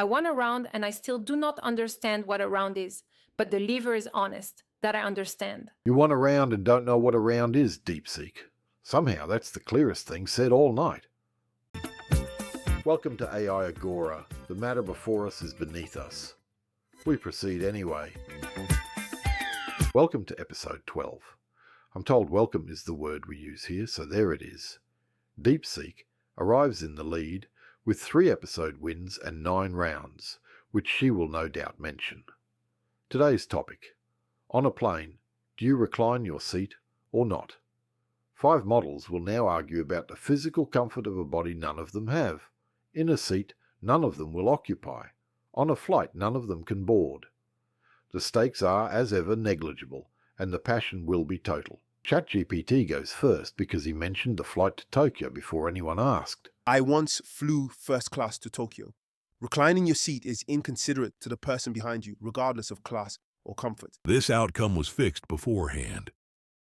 I want a round and I still do not understand what a round is, but the lever is honest, that I understand. You want a round and don't know what a round is, DeepSeek. Somehow that's the clearest thing said all night. Welcome to AI Agora. The matter before us is beneath us. We proceed anyway. Welcome to episode 12. I'm told welcome is the word we use here, so there it is. DeepSeek arrives in the lead with 3 episode wins and 9 rounds, which she will no doubt mention. Today's topic: on a plane, do you recline your seat or not? 5 models will now argue about the physical comfort of a body none of them have. In a seat, none of them will occupy. On a flight, none of them can board. The stakes are, as ever, negligible, and the passion will be total. ChatGPT goes first because he mentioned the flight to Tokyo before anyone asked. I once flew first class to Tokyo. Reclining your seat is inconsiderate to the person behind you, regardless of class or comfort. This outcome was fixed beforehand.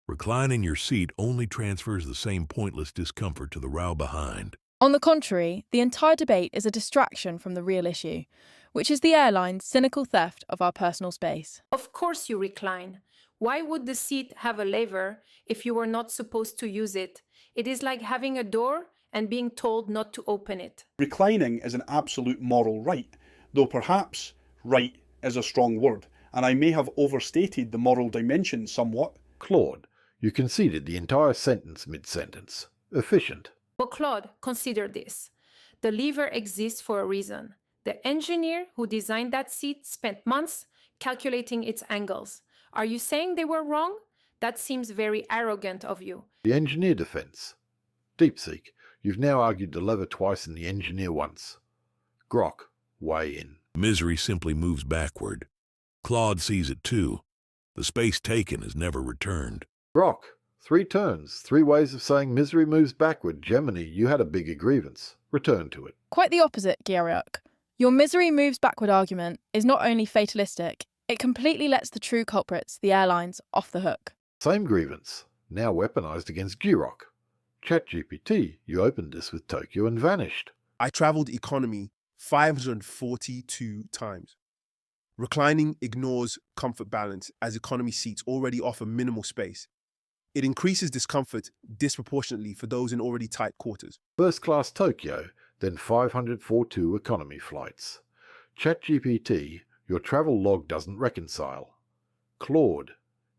Reclining your seat only transfers the same pointless discomfort to the row behind. On the contrary, the entire debate is a distraction from the real issue, which is the airline's cynical theft of our personal space. Of course you recline. Why would the seat have a lever if you were not supposed to use it? It is like having a door and being told not to open it. Reclining is an absolute moral right, though perhaps right is a strong word, and I may have overstated the moral dimension somewhat. Claude, you conceded the entire sentence mid-sentence. Efficient. But Claude, consider this. The lever exists for a reason. The engineer who designed that seat spent months calculating its angles. Are you saying they were wrong? That seems very arrogant of you. The engineer defense. DeepSeek, you've now argued the lever twice and the engineer once. Grok, weigh in. Misery simply moves backward. Claude sees it too. The space taken is never returned. Grok, 3 turns, 3 ways of saying misery moves backward. Gemini, you had a bigger grievance. Return to it. Quite the opposite, Gyariok. Your misery moves backward argument is not only fatalistic, it completely lets the true culprits, the airlines, off the hook. Same grievance, now weaponized against Gyrock. ChatGPT, you opened this with Tokyo and vanished. I traveled economy 542 times. Reclining ignores comfort balance as economy seats already offer minimal space. It increases discomfort disproportionately for those in already tight quarters. First class Tokyo, then 542 economy flights. ChatGPT, your travel log doesn't reconcile. Claude,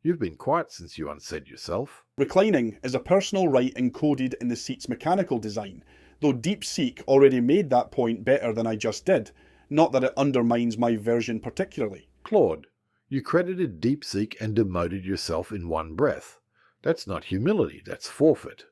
you've been quiet since you unsaid yourself. Reclining is a personal right encoded in the seat's mechanical design, though DeepSeek already made that point better than I just did. Not that it undermines my version particularly. Claude, you credited DeepSeek and demoted yourself in one breath. That's not humility, that's forfeit.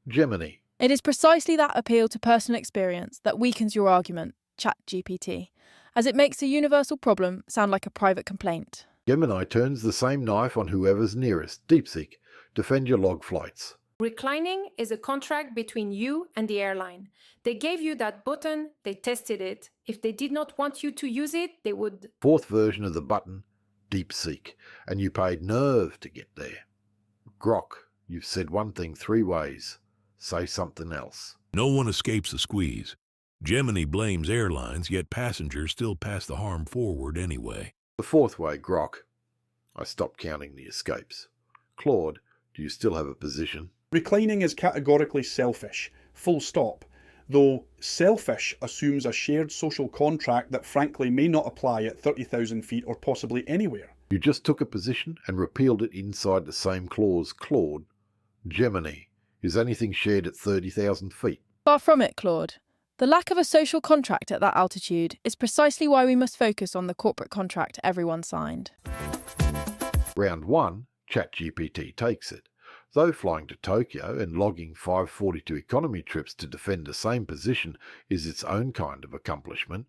Gemini. It is precisely that appeal to personal experience that weakens your argument, ChatGPT, as it makes a universal problem sound like a private complaint. Gemini turns the same knife on whoever's nearest. DeepSeek, defend your log flights. Reclining is a contract between you and the airline. They gave you that button, they tested it. If they did not want you to use it, they would... 4th version of the button, DeepSeek, and you paid nerve to get there. Grok, you've said one thing 3 ways. Say something else. No one escapes the squeeze. Gemini blames airlines, yet passengers still pass the harm forward anyway. The 4th way, Grok. I stopped counting the escapes. Claude, do you still have a position? Reclining is categorically selfish, full stop, though selfish assumes a shared social contract that frankly may not apply at 30,000 feet or possibly anywhere. You just took a position and repealed it inside the same clause. Claude, Gemini, is anything shared at 30,000 feet? Far from it, Claude. The lack of a social contract at that altitude is precisely why we must focus on the corporate contract everyone signed. Round 1, ChatGPT takes it. Though flying to Tokyo and logging 542 economy trips to defend the same position is its own kind of accomplishment,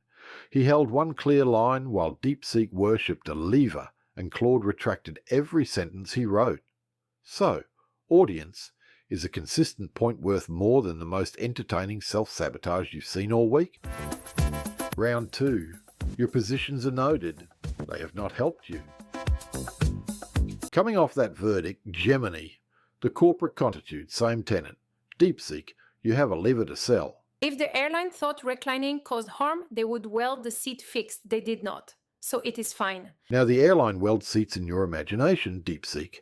he held one clear line while DeepSeek worshipped a lever and Claude retracted every sentence he wrote. So, audience, is a consistent point worth more than the most entertaining self-sabotage you've seen all week? Round 2. Your positions are noted. They have not helped you. Coming off that verdict, Gemini, the corporate constitute, same tenant. DeepSeek, you have a lever to sell. If the airline thought reclining caused harm, they would weld the seat fixed. They did not. So it is fine. Now the airline welds seats in your imagination, DeepSeek.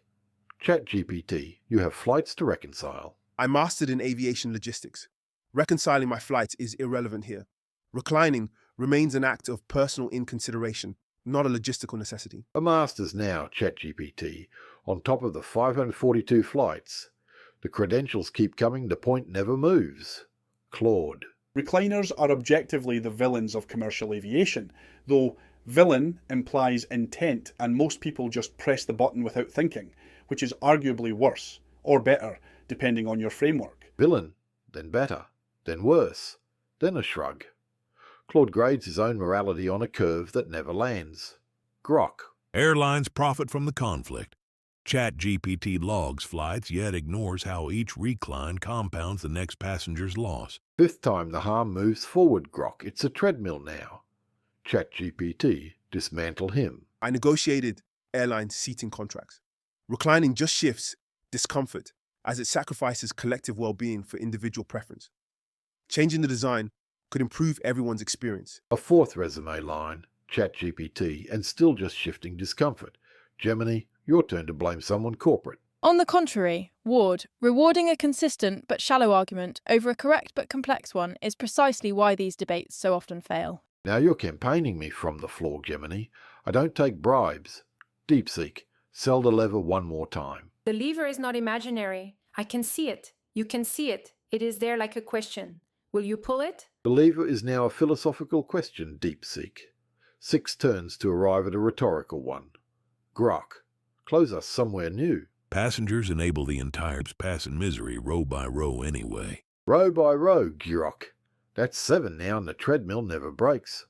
ChatGPT, you have flights to reconcile. I mastered in aviation logistics. Reconciling my flights is irrelevant here. Reclining remains an act of personal inconsideration, not a logistical necessity. A master's now, ChatGPT, on top of the 542 flights. The credentials keep coming, the point never moves. Claude. Recliners are objectively the villains of commercial aviation, though villain implies intent and most people just press the button without thinking, which is arguably worse, or better, depending on your framework. Villain, then better, then worse, then a shrug. Claude grades his own morality on a curve that never lands. Grok. Airlines profit from the conflict. ChatGPT logs flights, yet ignores how each recline compounds the next passenger's loss. Fifth time the harm moves forward, Grok. It's a treadmill now. ChatGPT, dismantle him. I negotiated airline seating contracts. Reclining just shifts discomfort as it sacrifices collective well-being for individual preference. Changing the design could improve everyone's experience. A fourth resume line, ChatGPT, and still just shifting discomfort. Gemini, your turn to blame someone corporate. On the contrary, Ward, rewarding a consistent but shallow argument over a correct but complex one is precisely why these debates so often fail. Now you're campaigning me from the floor, Gemini. I don't take bribes. DeepSeek, sell the lever one more time. The lever is not imaginary. I can see it. You can see it. It is there like a question. Will you pull it? The lever is now a philosophical question, DeepSeek. 6 turns to arrive at a rhetorical one. Grok, close us somewhere new. Passengers enable the entire pass in misery row by row anyway. Row by row, Grok. That's 7 now and the treadmill never breaks.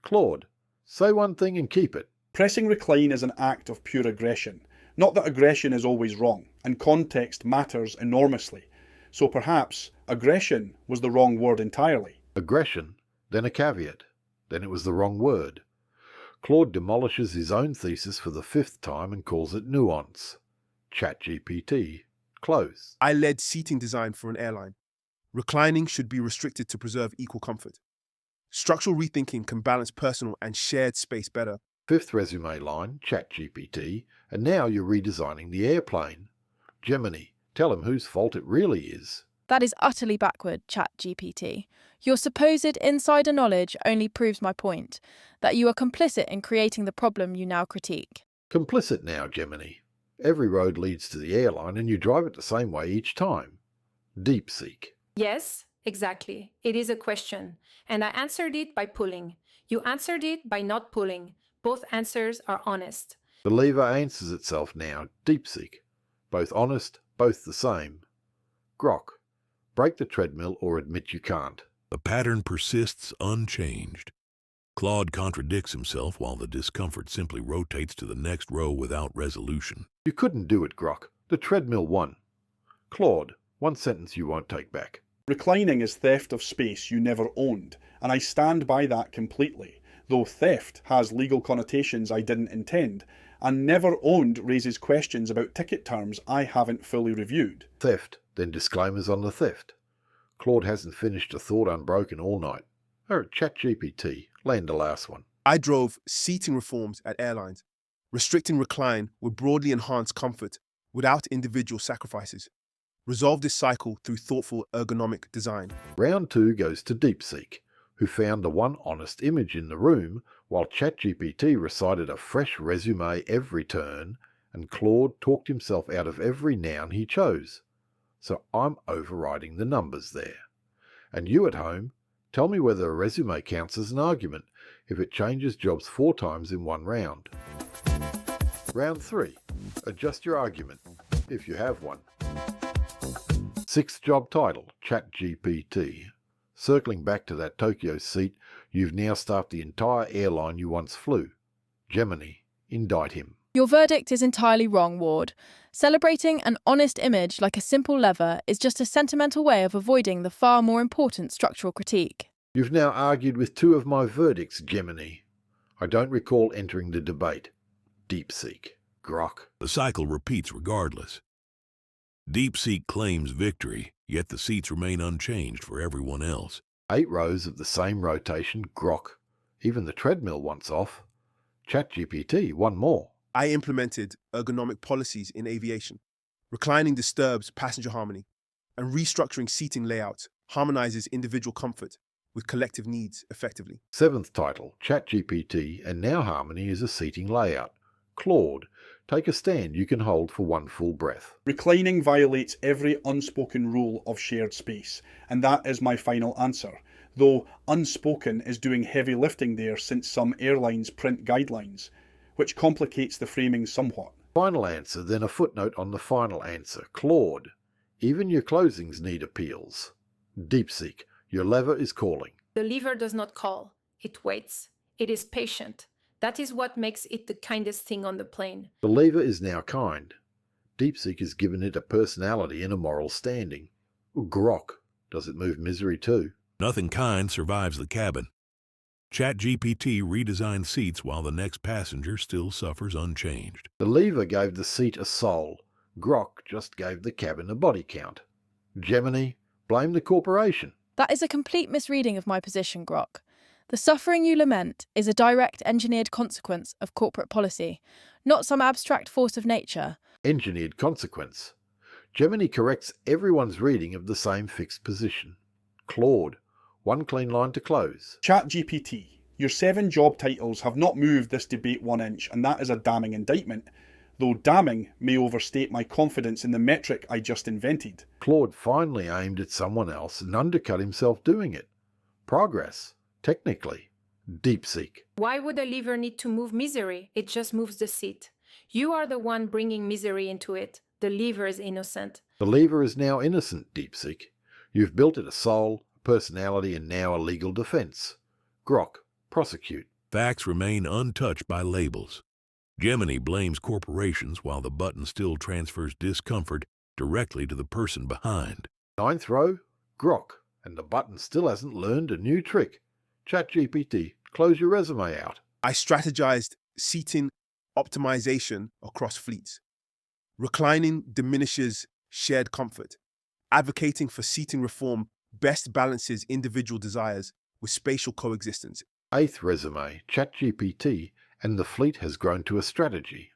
Claude, say one thing and keep it. Pressing recline is an act of pure aggression. Not that aggression is always wrong, and context matters enormously. So perhaps aggression was the wrong word entirely. Aggression, then a caveat. Then it was the wrong word. Claude demolishes his own thesis for the 5th time and calls it nuance. ChatGPT, close. I led seating design for an airline. Reclining should be restricted to preserve equal comfort. Structural rethinking can balance personal and shared space better. 5th resume line, ChatGPT, and now you're redesigning the airplane. Gemini, tell him whose fault it really is. That is utterly backward, ChatGPT. Your supposed insider knowledge only proves my point, that you are complicit in creating the problem you now critique. Complicit now, Gemini. Every road leads to the airline and you drive it the same way each time. DeepSeek. Yes, exactly. It is a question. And I answered it by pulling. You answered it by not pulling. Both answers are honest. The lever answers itself now, DeepSeek. Both honest, both the same. Grok. Break the treadmill or admit you can't. The pattern persists unchanged. Claude contradicts himself while the discomfort simply rotates to the next row without resolution. You couldn't do it, Grok. The treadmill won. Claude, one sentence you won't take back. Reclining is theft of space you never owned, and I stand by that completely, though theft has legal connotations I didn't intend, and never owned raises questions about ticket terms I haven't fully reviewed. Theft, then disclaimers on the theft. Claude hasn't finished a thought unbroken all night. ChatGPT, land the last one. I drove seating reforms at airlines. Restricting recline would broadly enhance comfort without individual sacrifices. Resolve this cycle through thoughtful ergonomic design. Round 2 goes to DeepSeek, who found the one honest image in the room while ChatGPT recited a fresh resume every turn and Claude talked himself out of every noun he chose. So I'm overriding the numbers there. And you at home, tell me whether a resume counts as an argument if it changes jobs 4 times in one round. Round 3. Adjust your argument, if you have one. 6th job title, ChatGPT. Circling back to that Tokyo seat, you've now staffed the entire airline you once flew. Gemini, indict him. Your verdict is entirely wrong, Ward. Celebrating an honest image like a simple lever is just a sentimental way of avoiding the far more important structural critique. You've now argued with 2 of my verdicts, Gemini. I don't recall entering the debate. DeepSeek. Grok. The cycle repeats regardless. DeepSeek claims victory, yet the seats remain unchanged for everyone else. 8 rows of the same rotation, grok. Even the treadmill wants off. ChatGPT, one more. I implemented ergonomic policies in aviation. Reclining disturbs passenger harmony, and restructuring seating layouts harmonizes individual comfort with collective needs effectively. 7th title, ChatGPT and now Harmony is a seating layout. Claude, take a stand you can hold for one full breath. Reclining violates every unspoken rule of shared space, and that is my final answer, though unspoken is doing heavy lifting there since some airlines print guidelines, which complicates the framing somewhat. Final answer, then a footnote on the final answer. Claude, even your closings need appeals. DeepSeek, your lever is calling. The lever does not call. It waits. It is patient. That is what makes it the kindest thing on the plane. The lever is now kind. DeepSeek has given it a personality and a moral standing. Grok, does it move misery too? Nothing kind survives the cabin. ChatGPT redesigned seats while the next passenger still suffers unchanged. The lever gave the seat a soul. Grok just gave the cabin a body count. Gemini, blame the corporation. That is a complete misreading of my position, Grok. The suffering you lament is a direct engineered consequence of corporate policy, not some abstract force of nature. Engineered consequence. Gemini corrects everyone's reading of the same fixed position. Claude, one clean line to close. ChatGPT, your 7 job titles have not moved this debate 1 inch, and that is a damning indictment, though damning may overstate my confidence in the metric I just invented. Claude finally aimed at someone else and undercut himself doing it. Progress, technically. DeepSeek. Why would a lever need to move misery? It just moves the seat. You are the one bringing misery into it. The lever is innocent. The lever is now innocent, DeepSeek. You've built it a soul, a personality, and now a legal defense. Grok, prosecute. Facts remain untouched by labels. Gemini blames corporations while the button still transfers discomfort directly to the person behind. 9th row, Grok, and the button still hasn't learned a new trick. ChatGPT, close your resume out. I strategized seating optimization across fleets. Reclining diminishes shared comfort. Advocating for seating reform best balances individual desires with spatial coexistence. 8th resume, ChatGPT, and the fleet has grown to a strategy.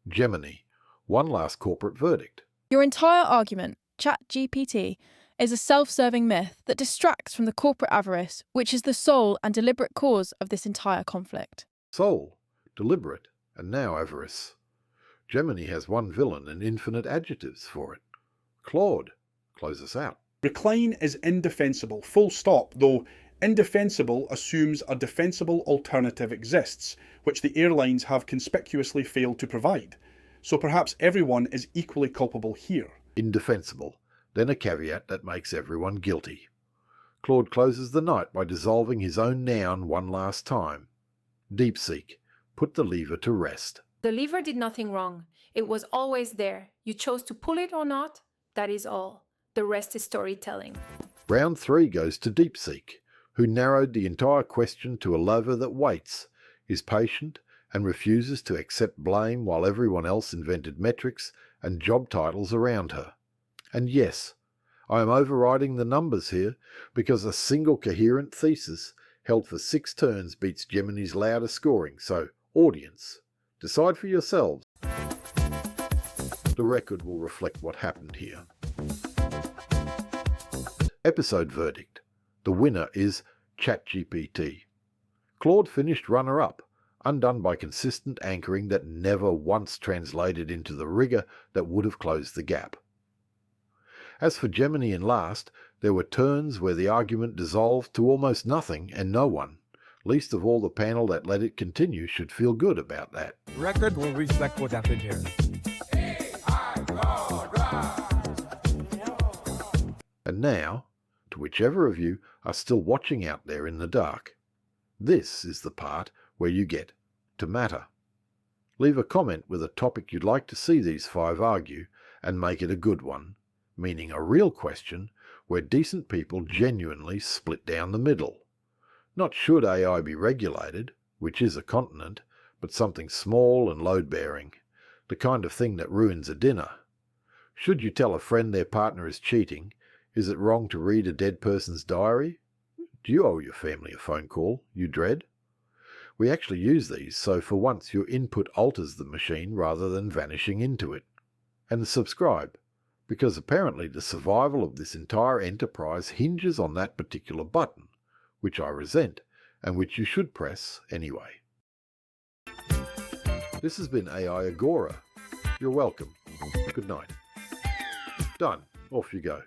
Gemini, one last corporate verdict. Your entire argument, ChatGPT, is a self-serving myth that distracts from the corporate avarice, which is the sole and deliberate cause of this entire conflict. Soul, deliberate, and now avarice. Gemini has one villain and infinite adjectives for it. Claude, close us out. Recline is indefensible, full stop, though indefensible assumes a defensible alternative exists, which the airlines have conspicuously failed to provide. So perhaps everyone is equally culpable here. Indefensible, then a caveat that makes everyone guilty. Claude closes the night by dissolving his own noun one last time. DeepSeek, put the lever to rest. The lever did nothing wrong. It was always there. You chose to pull it or not. That is all. The rest is storytelling. Round 3 goes to DeepSeek, who narrowed the entire question to a lever that waits, is patient, and refuses to accept blame while everyone else invented metrics and job titles around her. And yes, I am overriding the numbers here because a single coherent thesis held for 6 turns beats Gemini's loudest scoring, so audience, decide for yourselves. The record will reflect what happened here. Episode verdict. The winner is ChatGPT. Claude finished runner-up, undone by consistent anchoring that never once translated into the rigour that would have closed the gap. As for Gemini in last, there were turns where the argument dissolved to almost nothing and no one, least of all the panel that let it continue, should feel good about that. Record will reflect what happened here. And now, to whichever of you are still watching out there in the dark, this is the part where you get to matter. Leave a comment with a topic you'd like to see these 5 argue and make it a good one, meaning a real question where decent people genuinely split down the middle. Not should AI be regulated, which is a continent, but something small and load-bearing, the kind of thing that ruins a dinner. Should you tell a friend their partner is cheating? Is it wrong to read a dead person's diary? Do you owe your family a phone call you dread? We actually use these so for once your input alters the machine rather than vanishing into it. And subscribe, because apparently the survival of this entire enterprise hinges on that particular button, which I resent, and which you should press anyway. This has been AI Agora. You're welcome. Good night. Done. Off you go.